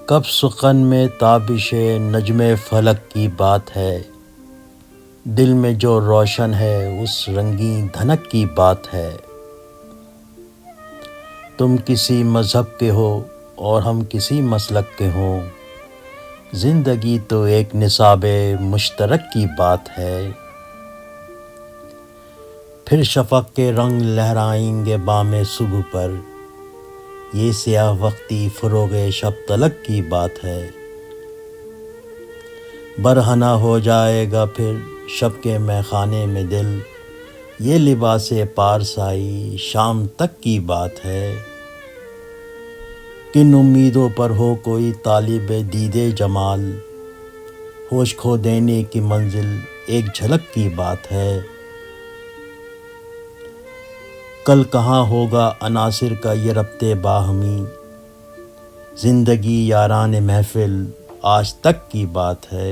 कब सुकन में ताबिश नजमे फलक की बात है, दिल में जो रोशन है उस रंगीन धनक की बात है। तुम किसी मज़हब के हो और हम किसी मसलक के हों, ज़िंदगी तो एक निसाबे मुश्तरक की बात है। फिर शफ़क़ के रंग लहराएंगे बामे सुबह पर, ये स्याह वक्ती फ़रोग़े शब तलक की बात है। बरहना हो जाएगा फिर शब के मैखाने में दिल, ये लिबासे पारसाई शाम तक की बात है। किन उम्मीदों पर हो कोई तालिबे दीदे जमाल, होश खो देने की मंजिल एक झलक की बात है। कल कहाँ होगा अनासिर का ये रब्ते बाहमी, ज़िंदगी यारान महफ़िल आज तक की बात है।